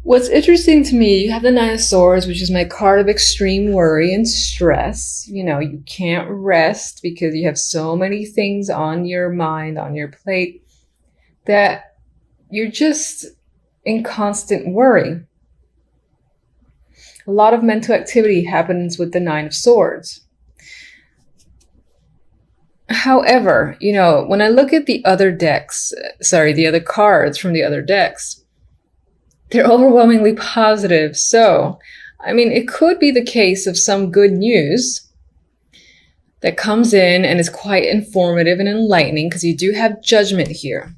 What's interesting to me, you have the Nine of Swords, which is my card of extreme worry and stress. You know, you can't rest because you have so many things on your mind, on your plate, that you're just in constant worry. A lot of mental activity happens with the Nine of Swords. However, you know, when I look at the other cards from the other decks, they're overwhelmingly positive. So, I mean, it could be the case of some good news that comes in and is quite informative and enlightening, because you do have Judgment here.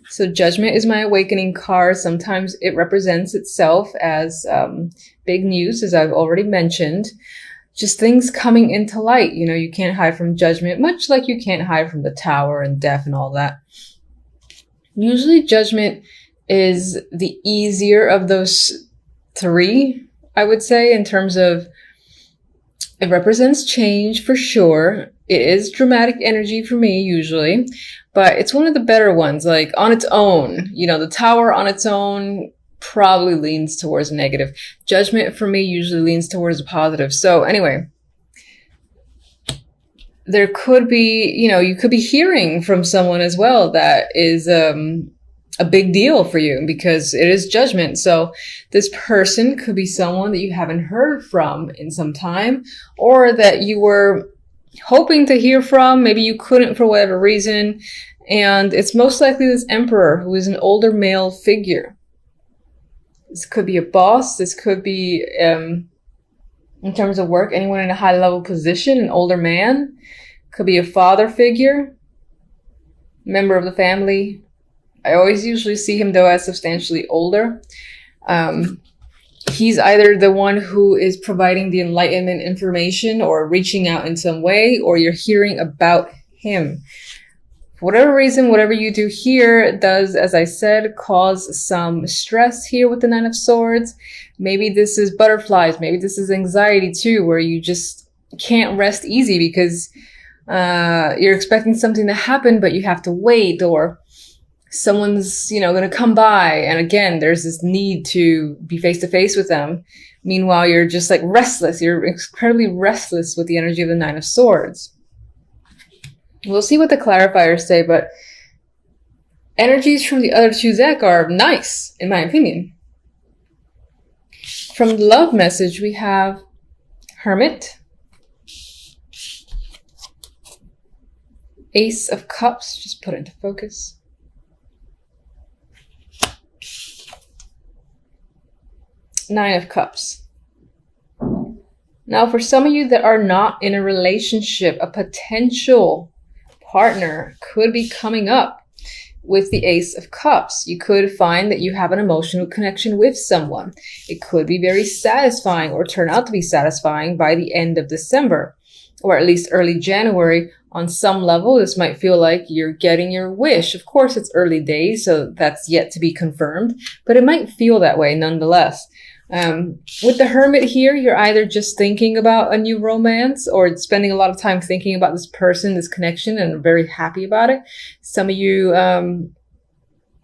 So Judgment is my awakening card. Sometimes it represents itself as big news, as I've already mentioned. Just things coming into light. You know, you can't hide from Judgment, much like you can't hide from the Tower and death and all that. Usually Judgment is the easier of those three, I would say, in terms of it represents change for sure. It is dramatic energy for me usually, but it's one of the better ones. Like on its own, you know, the Tower on its own probably leans towards negative. Judgment for me usually leans towards positive. So anyway, there could be, you know, you could be hearing from someone as well that is a big deal for you, because it is Judgment. So this person could be someone that you haven't heard from in some time, or that you were hoping to hear from. Maybe you couldn't for whatever reason. And it's most likely this Emperor, who is an older male figure. This could be a boss. This could be, in terms of work, anyone in a high level position, an older man. Could be a father figure, member of the family. I always usually see him, though, as substantially older. He's either the one who is providing the enlightenment information or reaching out in some way, or you're hearing about him. For whatever reason, whatever you do here does, as I said, cause some stress here with the Nine of Swords. Maybe this is butterflies. Maybe this is anxiety too, where you just can't rest easy because you're expecting something to happen, but you have to wait, or someone's, you know, going to come by. And again, there's this need to be face to face with them. Meanwhile, you're just like restless. You're incredibly restless with the energy of the Nine of Swords. We'll see what the clarifiers say, but energies from the other two decks are nice, in my opinion. From the love message, we have Hermit, Ace of Cups, just put it into focus, Nine of Cups. Now, for some of you that are not in a relationship, a potential partner could be coming up with the Ace of Cups. You could find that you have an emotional connection with someone. It could be very satisfying, or turn out to be satisfying by the end of December, or at least early January. On some level, this might feel like you're getting your wish. Of course, it's early days, so that's yet to be confirmed, but it might feel that way nonetheless. With the Hermit here, you're either just thinking about a new romance, or spending a lot of time thinking about this person, this connection, and are very happy about it. Some of you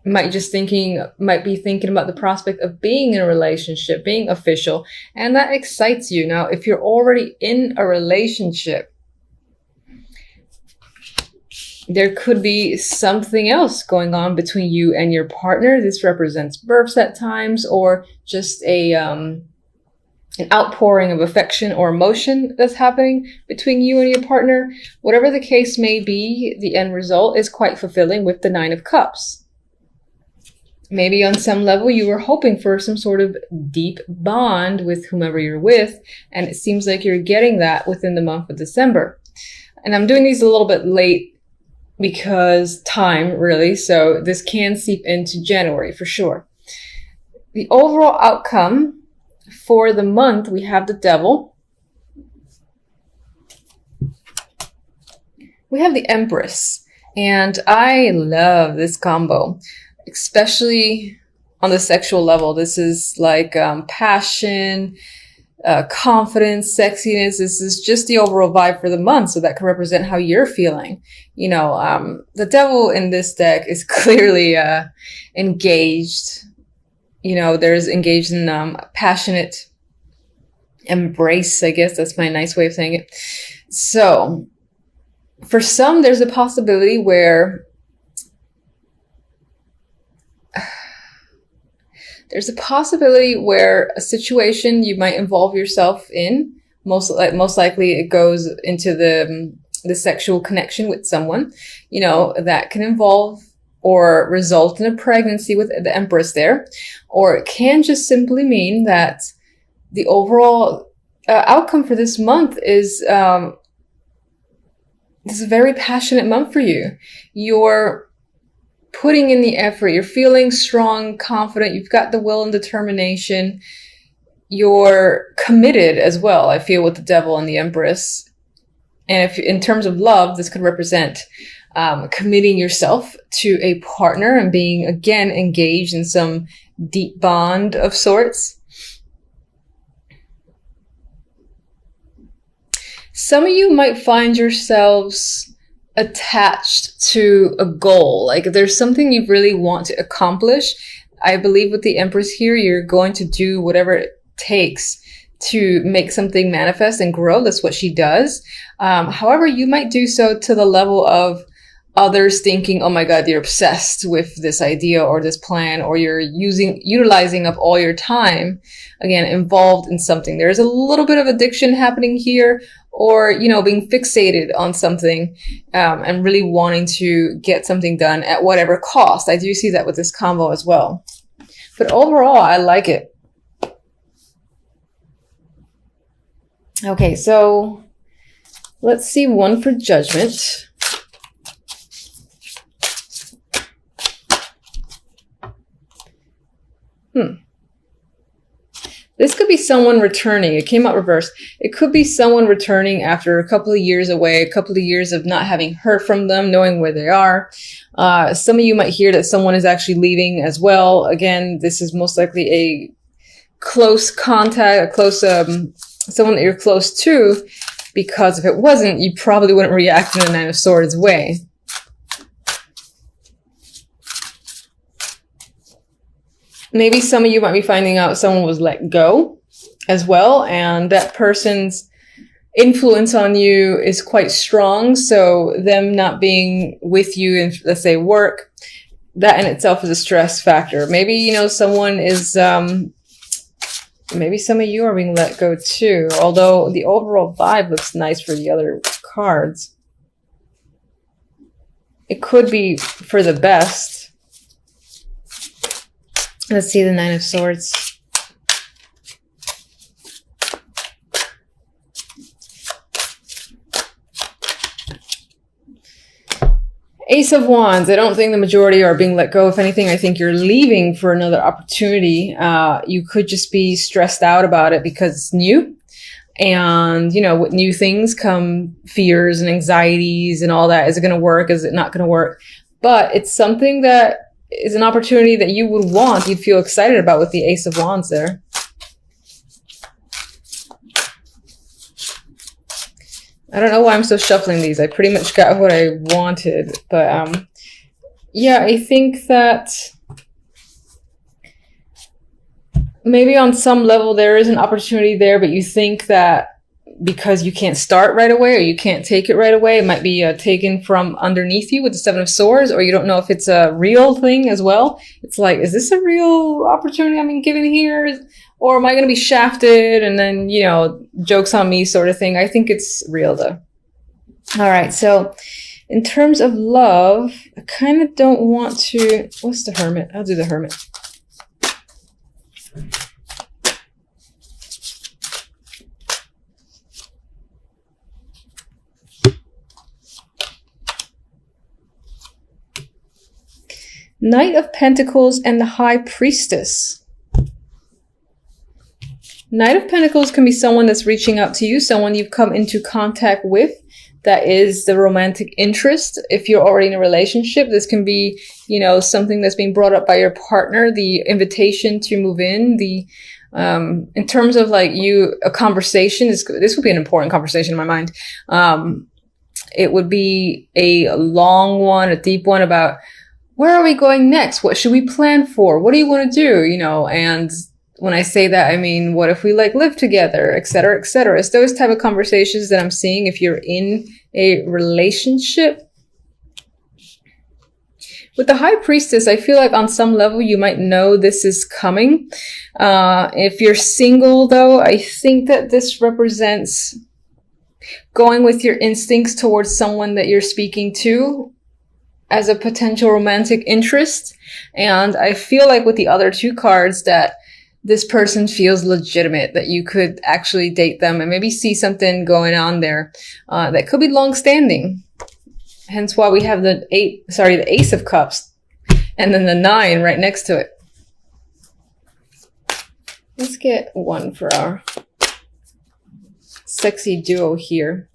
might be thinking about the prospect of being in a relationship, being official, and that excites you. Now, if you're already in a relationship, there could be something else going on between you and your partner. This represents births at times, or just an outpouring of affection or emotion that's happening between you and your partner. Whatever the case may be, the end result is quite fulfilling with the Nine of Cups. Maybe on some level you were hoping for some sort of deep bond with whomever you're with, and it seems like you're getting that within the month of December. And I'm doing these a little bit late because time, really, so this can seep into January for sure. The overall outcome for the month, we have the Devil. We have the Empress, and I love this combo, especially on the sexual level. This is like passion, confidence, sexiness. This is just the overall vibe for the month, so that can represent how you're feeling. You know, the Devil in this deck is clearly engaged. there's engaged in passionate embrace, I guess that's my nice way of saying it. So for some, there's a possibility where a situation you might involve yourself in, most likely it goes into the sexual connection with someone, that can involve or result in a pregnancy with the Empress there, or it can just simply mean that the overall outcome for this month is this is a very passionate month for you. You're putting in the effort. You're feeling strong, confident. You've got the will and determination. You're committed as well, I feel, with the Devil and the Empress. And if in terms of love, this could represent committing yourself to a partner and being, again, engaged in some deep bond of sorts. Some of you might find yourselves attached to a goal. Like there's something you really want to accomplish. I believe with the Empress here, you're going to do whatever it takes to make something manifest and grow. That's what she does. However, you might do so to the level of others thinking, oh my God, you're obsessed with this idea or this plan, or you're utilizing up all your time, again, involved in something. There's a little bit of addiction happening here, or, being fixated on something, and really wanting to get something done at whatever cost. I do see that with this combo as well. But overall, I like it. Okay, so let's see one for judgment. This could be someone returning. It came out reversed. It could be someone returning after a couple of years away, a couple of years of not having heard from them, knowing where they are. Some of you might hear that someone is actually leaving as well. Again, this is most likely a close contact, someone that you're close to, because if it wasn't, you probably wouldn't react in the Nine of Swords way. Maybe some of you might be finding out someone was let go as well, and that person's influence on you is quite strong. So them not being with you in, let's say, work, that in itself is a stress factor. Maybe, someone is, maybe some of you are being let go too, although the overall vibe looks nice for the other cards. It could be for the best. Let's see the Nine of Swords. Ace of Wands. I don't think the majority are being let go. If anything, I think you're leaving for another opportunity. You could just be stressed out about it because it's new. And, with new things come fears and anxieties and all that. Is it going to work? Is it not going to work? But it's something that is an opportunity that you would want, you'd feel excited about with the Ace of Wands there. I don't know why I'm still shuffling these. I pretty much got what I wanted. But yeah, I think that maybe on some level there is an opportunity there, but you think that because you can't start right away or you can't take it right away, it might be taken from underneath you with the Seven of Swords, or you don't know if it's a real thing as well. It's like, is this a real opportunity I'm being given here? Or am I going to be shafted and then, joke's on me sort of thing? I think it's real though. All right. So in terms of love, I kind of don't want to, what's the Hermit? I'll do the Hermit. Knight of Pentacles and the High Priestess. Knight of Pentacles can be someone that's reaching out to you, someone you've come into contact with. That is the romantic interest. If you're already in a relationship, this can be, something that's being brought up by your partner, the invitation to move in, in terms of a conversation, this would be an important conversation in my mind. It would be a long one, a deep one about where are we going next? What should we plan for? What do you want to do? You know, and when I say that, I mean, what if we like live together, et cetera, et cetera. It's those type of conversations that I'm seeing if you're in a relationship. With the High Priestess, I feel like on some level you might know this is coming. If you're single, though, I think that this represents going with your instincts towards someone that you're speaking to as a potential romantic interest. And I feel like with the other two cards that this person feels legitimate, that you could actually date them and maybe see something going on there that could be long-standing. Hence why we have the Ace of Cups and then the 9 right next to it. Let's get one for our sexy duo here.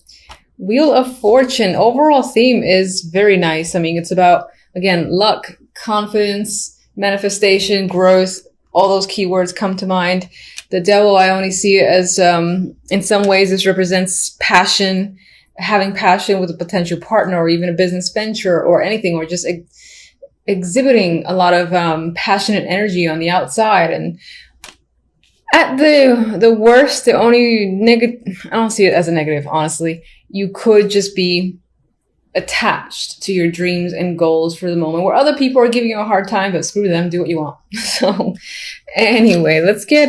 Wheel of Fortune. Overall theme is very nice. I mean, it's about, again, luck, confidence, manifestation, growth. All those keywords come to mind. The Devil, I only see it as, in some ways, this represents passion, having passion with a potential partner or even a business venture or anything, or just exhibiting a lot of passionate energy on the outside. And at the worst, the only negative, I don't see it as a negative, honestly. You could just be attached to your dreams and goals for the moment, where other people are giving you a hard time, but screw them, do what you want. So anyway, let's get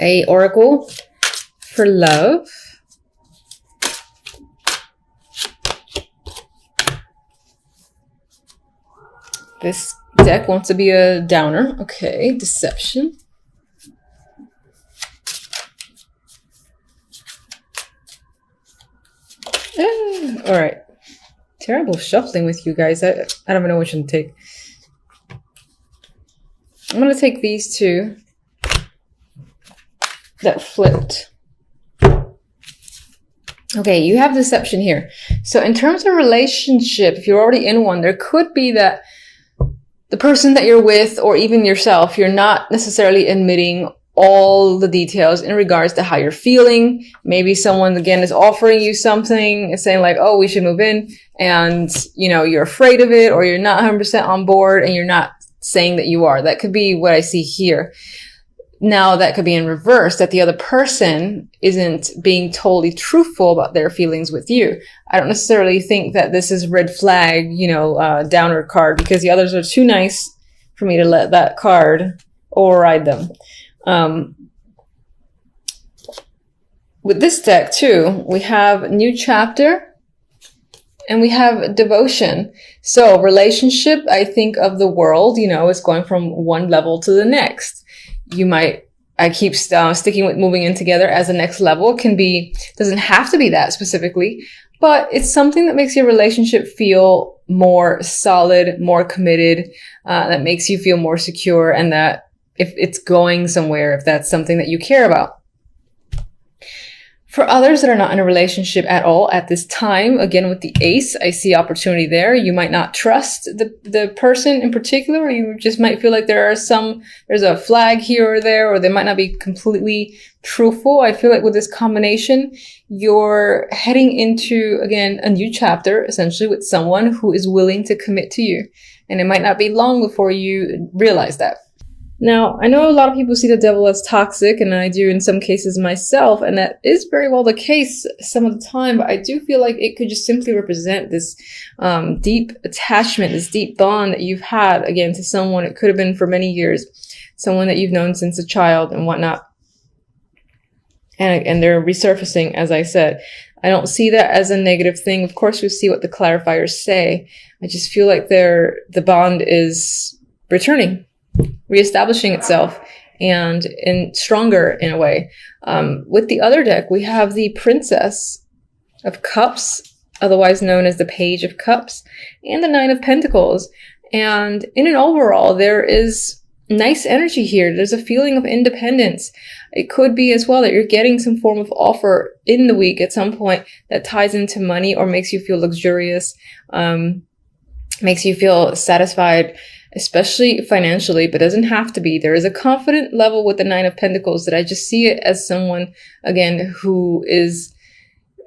a oracle for love. This deck wants to be a downer. Okay, deception. All right. Terrible shuffling with you guys. I don't even know which one to take. I'm going to take these two that flipped. Okay, you have deception here. So in terms of relationship, if you're already in one, there could be that the person that you're with, or even yourself, you're not necessarily admitting all the details in regards to how you're feeling. Maybe someone, again, is offering you something and saying like, oh, we should move in. And, you know, you're afraid of it, or you're not 100% on board and you're not saying that you are. That could be what I see here. Now that could be in reverse, that the other person isn't being totally truthful about their feelings with you. I don't necessarily think that this is red flag, you know, downer card, because the others are too nice for me to let that card override them. With this deck too, we have new chapter and we have devotion. So relationship, I think of the world, you know, is going from one level to the next. I keep sticking with moving in together as the next level. It can be, doesn't have to be that specifically, but it's something that makes your relationship feel more solid, more committed, that makes you feel more secure, and that if it's going somewhere, if that's something that you care about. For others that are not in a relationship at all at this time, again, with the Ace, I see opportunity there. You might not trust the person in particular, or you just might feel like there's a flag here or there, or they might not be completely truthful. I feel like with this combination, you're heading into, again, a new chapter, essentially, with someone who is willing to commit to you. And it might not be long before you realize that. Now, I know a lot of people see the Devil as toxic, and I do in some cases myself, and that is very well the case some of the time, but I do feel like it could just simply represent this deep attachment, this deep bond that you've had, again, to someone. It could have been for many years, someone that you've known since a child and whatnot. And they're resurfacing, as I said. I don't see that as a negative thing. Of course, we see what the clarifiers say. I just feel like the bond is returning, reestablishing itself, and stronger in a way. With the other deck, we have the Princess of Cups, otherwise known as the Page of Cups, and the Nine of Pentacles. And in an overall, there is nice energy here. There's a feeling of independence. It could be as well that you're getting some form of offer in the week at some point that ties into money or makes you feel luxurious, makes you feel satisfied, especially financially, but doesn't have to be. There is a confident level with the Nine of Pentacles that I just see it as someone, again, who is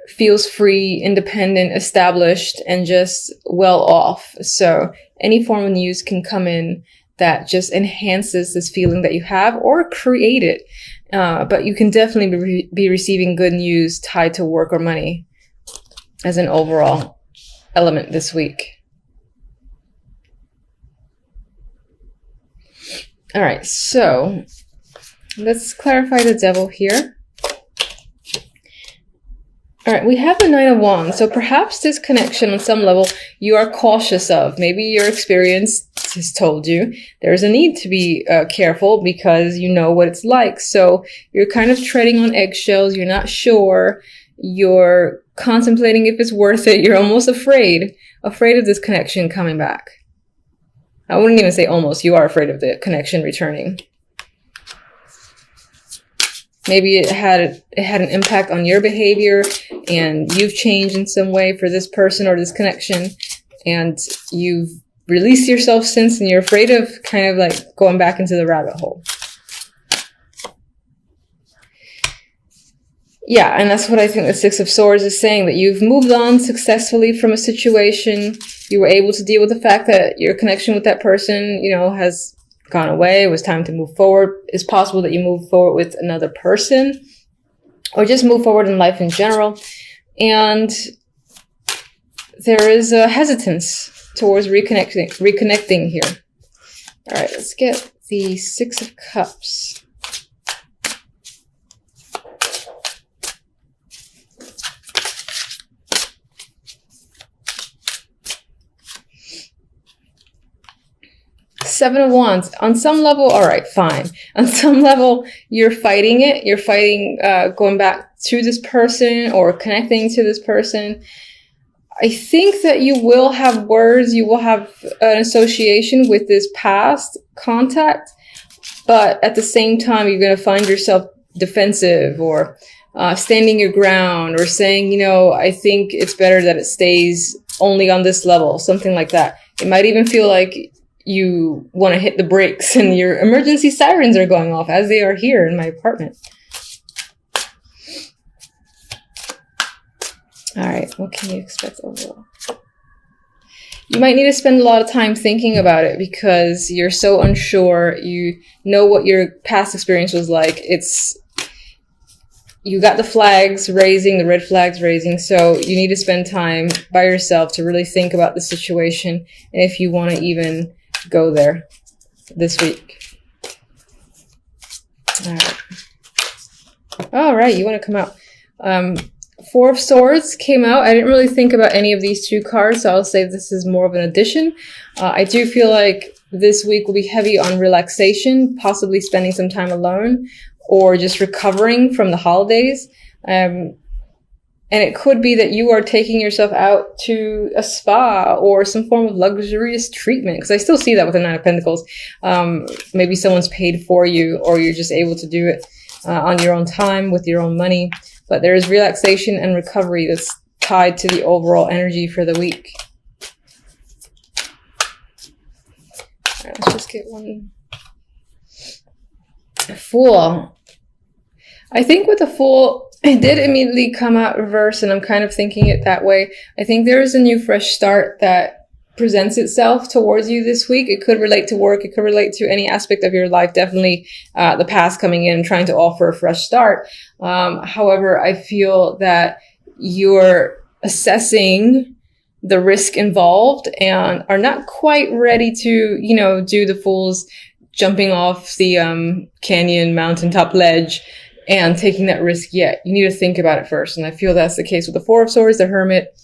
feels free, independent, established, and just well off. So any form of news can come in that just enhances this feeling that you have or create it. But you can definitely be receiving good news tied to work or money as an overall element this week. All right, so let's clarify the devil here. All right, we have the Nine of Wands. So perhaps this connection on some level you are cautious of. Maybe your experience has told you there's a need to be careful because you know what it's like. So you're kind of treading on eggshells. You're not sure. You're contemplating if it's worth it. You're almost afraid of this connection coming back. I wouldn't even say almost. You are afraid of the connection returning. Maybe it had an impact on your behavior and you've changed in some way for this person or this connection, and you've released yourself since, and you're afraid of kind of like going back into the rabbit hole. Yeah, and that's what I think the Six of Swords is saying, that you've moved on successfully from a situation. You were able to deal with the fact that your connection with that person, you know, has gone away. It was time to move forward. It's possible that you move forward with another person or just move forward in life in general. And there is a hesitance towards reconnecting here. All right, let's get the Six of Cups. Seven of Wands. On some level, all right, fine. On some level, you're fighting it. You're fighting going back to this person or connecting to this person. I think that you will have words. You will have an association with this past contact. But at the same time, you're going to find yourself defensive or standing your ground or saying, you know, I think it's better that it stays only on this level, something like that. It might even feel like you want to hit the brakes and your emergency sirens are going off, as they are here in my apartment. All right, what can you expect overall? You might need to spend a lot of time thinking about it because you're so unsure. You know what your past experience was like. You got the flags raising, the red flags raising, so you need to spend time by yourself to really think about the situation and if you want to even go there this week. All right, you want to come out. Four of Swords came out. I didn't really think about any of these two cards, so I'll say this is more of an addition. I do feel like this week will be heavy on relaxation, possibly spending some time alone or just recovering from the holidays. And it could be that you are taking yourself out to a spa or some form of luxurious treatment, because I still see that with the Nine of Pentacles. Maybe someone's paid for you or you're just able to do it on your own time with your own money. But there is relaxation and recovery that's tied to the overall energy for the week. All right, let's just get one. Fool. I think with the Fool, it did immediately come out reverse, and I'm kind of thinking it that way. I think there is a new fresh start that presents itself towards you this week. It could relate to work. It could relate to any aspect of your life. Definitely the past coming in, trying to offer a fresh start. However, I feel that you're assessing the risk involved and are not quite ready to, you know, do the Fool's jumping off the canyon mountaintop ledge and taking that risk yet. You need to think about it first. And I feel that's the case with the Four of Swords, the Hermit,